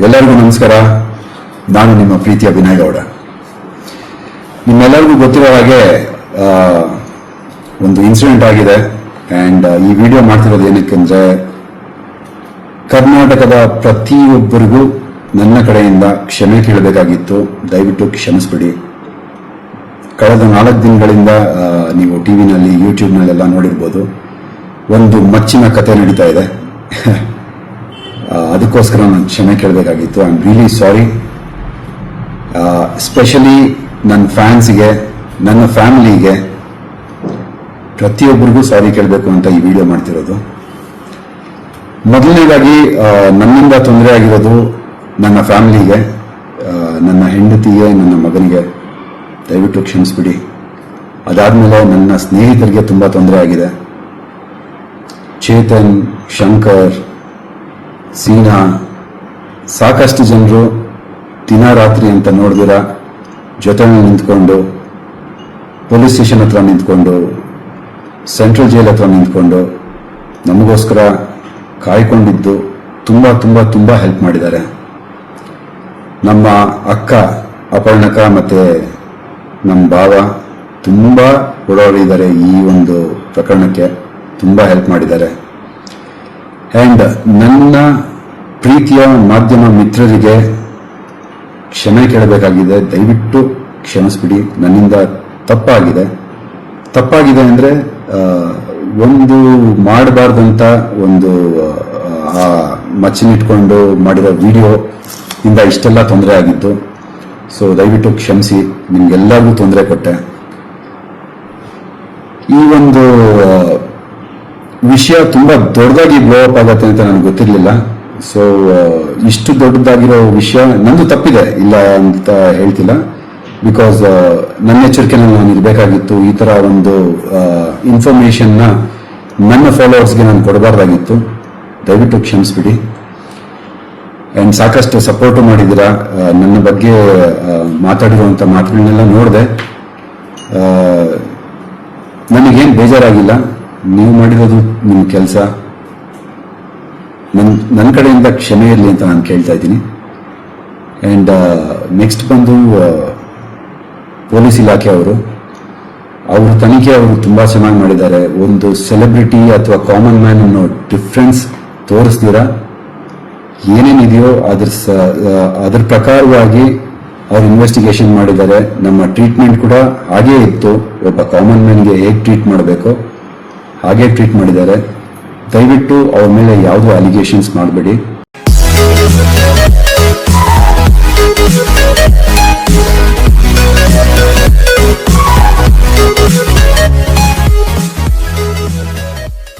ಎಲ್ಲರಿಗೂ ನಮಸ್ಕಾರ. ನಾನು ನಿಮ್ಮ ಪ್ರೀತಿಯ ವಿನಯ್ ಗೌಡ. ನಿಮ್ಮೆಲ್ಲರಿಗೂ ಗೊತ್ತಿರೋ ಹಾಗೆ ಒಂದು ಇನ್ಸಿಡೆಂಟ್ ಆಗಿದೆ. ಆ್ಯಂಡ್ ಈ ವಿಡಿಯೋ ಮಾಡ್ತಿರೋದು ಏನಕ್ಕೆಂದರೆ, ಕರ್ನಾಟಕದ ಪ್ರತಿಯೊಬ್ಬರಿಗೂ ನನ್ನ ಕಡೆಯಿಂದ ಕ್ಷಮೆ ಕೇಳಬೇಕಾಗಿತ್ತು. ದಯವಿಟ್ಟು ಕ್ಷಮಿಸ್ಬಿಡಿ. ಕಳೆದ 4 ದಿನಗಳಿಂದ ನೀವು ಟಿವಿನಲ್ಲಿ, ಯೂಟ್ಯೂಬ್ನಲ್ಲೆಲ್ಲ ನೋಡಿರ್ಬೋದು, ಒಂದು ಮಚ್ಚಿನ ಕತೆ ನಡೀತಾ ಇದೆ. ಅದಕ್ಕೋಸ್ಕರ ನಾನು ಕ್ಷಮೆ ಕೇಳಬೇಕಾಗಿತ್ತು. I am really sorry. Especially ನನ್ನ ಫ್ಯಾನ್ಸ್ಗೆ, ನನ್ನ ಫ್ಯಾಮಿಲಿಗೆ, ಪ್ರತಿಯೊಬ್ಬರಿಗೂ ಸಾರಿ ಕೇಳಬೇಕು ಅಂತ ಈ ವಿಡಿಯೋ ಮಾಡ್ತಿರೋದು. ಮೊದಲನೇದಾಗಿ ನನ್ನಿಂದ ತೊಂದರೆ ಆಗಿರೋದು ನನ್ನ ಫ್ಯಾಮಿಲಿಗೆ, ನನ್ನ ಹೆಂಡತಿಗೆ, ನನ್ನ ಮಗನಿಗೆ ದಯವಿಟ್ಟು ಕ್ಷಮಿಸ್ಬಿಡಿ. ಅದಾದಮೇಲೆ ನನ್ನ ಸ್ನೇಹಿತರಿಗೆ ತುಂಬ ತೊಂದರೆ ಆಗಿದೆ. ಚೇತನ್, ಶಂಕರ್, ಸೀನಾ, ಸಾಕಷ್ಟು ಜನರು ದಿನ ರಾತ್ರಿ ಅಂತ ನೋಡಿದಿರ ಜೊತೆಯಲ್ಲಿ ನಿಂತ್ಕೊಂಡು, ಪೊಲೀಸ್ ಸ್ಟೇಷನ್ ಹತ್ರ ನಿಂತ್ಕೊಂಡು, ಸೆಂಟ್ರಲ್ ಜೈಲ್ ಹತ್ರ ನಿಂತ್ಕೊಂಡು ನಮಗೋಸ್ಕರ ಕಾಯ್ಕೊಂಡಿದ್ದು ತುಂಬ ತುಂಬ ತುಂಬ ಹೆಲ್ಪ್ ಮಾಡಿದ್ದಾರೆ. ನಮ್ಮ ಅಕ್ಕ ಅಪರ್ಣಕ ಮತ್ತು ನಮ್ಮ ಭಾವ ತುಂಬ ಓಡಾಡಿದ್ದಾರೆ. ಈ ಒಂದು ಪ್ರಕರಣಕ್ಕೆ ತುಂಬ ಹೆಲ್ಪ್ ಮಾಡಿದ್ದಾರೆ. ಆ್ಯಂಡ್ ನನ್ನ ಪ್ರೀತಿಯ ಮಾಧ್ಯಮ ಮಿತ್ರರಿಗೆ ಕ್ಷಮೆ ಕೇಳಬೇಕಾಗಿದೆ. ದಯವಿಟ್ಟು ಕ್ಷಮಿಸ್ಬಿಡಿ. ನನ್ನಿಂದ ತಪ್ಪಾಗಿದೆ ಅಂದರೆ ಒಂದು ಮಾಡಬಾರ್ದಂತ ಒಂದು ಮಚ್ಚಿನಿಟ್ಕೊಂಡು ಮಾಡಿರೋ ವಿಡಿಯೋ ಇಂದ ಇಷ್ಟೆಲ್ಲ ತೊಂದರೆ ಆಗಿದ್ದು. ಸೊ ದಯವಿಟ್ಟು ಕ್ಷಮಿಸಿ. ನಿಮ್ಗೆಲ್ಲರಿಗೂ ತೊಂದರೆ ಕೊಟ್ಟೆ. ಈ ಒಂದು ವಿಷಯ ತುಂಬ ದೊಡ್ಡದಾಗಿ ಬ್ಲೋ ಅಪ್ ಆಗುತ್ತೆ ಅಂತ ನನಗೆ ಗೊತ್ತಿರಲಿಲ್ಲ. ಸೊ ಇಷ್ಟು ದೊಡ್ಡದಾಗಿರೋ ವಿಷಯ ನಂದು ತಪ್ಪಿದೆ, ಇಲ್ಲ ಅಂತ ಹೇಳ್ತಿಲ್ಲ. ಬಿಕಾಸ್ ನನ್ನ ಎಚ್ಚರಿಕೆಯಲ್ಲಿ ನಾನು ಇರಬೇಕಾಗಿತ್ತು. ಈ ಥರ ಒಂದು ಇನ್ಫಾರ್ಮೇಷನ್ನ ನನ್ನ ಫಾಲೋವರ್ಸ್ಗೆ ನಾನು ಕೊಡಬಾರ್ದಾಗಿತ್ತು. ದಯವಿಟ್ಟು ಕ್ಷಮಿಸ್ಬಿಡಿ. ಆ್ಯಂಡ್ ಸಾಕಷ್ಟು ಸಪೋರ್ಟು ಮಾಡಿದ್ದೀರಾ. ನನ್ನ ಬಗ್ಗೆ ಮಾತಾಡಿರುವಂಥ ಮಾತುಗಳನ್ನೆಲ್ಲ ನೋಡಿದೆ. ನನಗೇನು ಬೇಜಾರಾಗಿಲ್ಲ. ನೀವು ಮಾಡಿರೋದು ನಿಮ್ಮ ಕೆಲಸ. ನನ್ನ ಕಡೆಯಿಂದ ಕ್ಷಮೆ ಇರಲಿ ಅಂತ ನಾನು ಕೇಳ್ತಾ ಇದ್ದೀನಿ. ಆ್ಯಂಡ್ ನೆಕ್ಸ್ಟ್ ಬಂದು ಪೊಲೀಸ್ ಇಲಾಖೆ ಅವ್ರ ತನಿಖೆ ಅವರು ತುಂಬ ಚೆನ್ನಾಗಿ ಮಾಡಿದ್ದಾರೆ. ಒಂದು ಸೆಲೆಬ್ರಿಟಿ ಅಥವಾ ಕಾಮನ್ ಮ್ಯಾನ್ ಅನ್ನೋ ಡಿಫ್ರೆನ್ಸ್ ತೋರಿಸ್ತೀರಾ. ಏನೇನಿದೆಯೋ ಅದ್ರ ಪ್ರಕಾರವಾಗಿ ಅವ್ರು ಇನ್ವೆಸ್ಟಿಗೇಷನ್ ಮಾಡಿದ್ದಾರೆ. ನಮ್ಮ ಟ್ರೀಟ್ಮೆಂಟ್ ಕೂಡ ಹಾಗೇ ಇತ್ತು. ಒಬ್ಬ ಕಾಮನ್ ಮ್ಯಾನ್ಗೆ ಹೇಗೆ ಟ್ರೀಟ್ ಮಾಡಬೇಕೋ ಹಾಗೆ ಟ್ರೀಟ್ ಮಾಡಿದ್ದಾರೆ. ದಯವಿಟ್ಟು ಅವ್ರ ಮೇಲೆ ಯಾವುದೂ ಅಲಿಗೇಷನ್ಸ್ ಮಾಡಬೇಡಿ.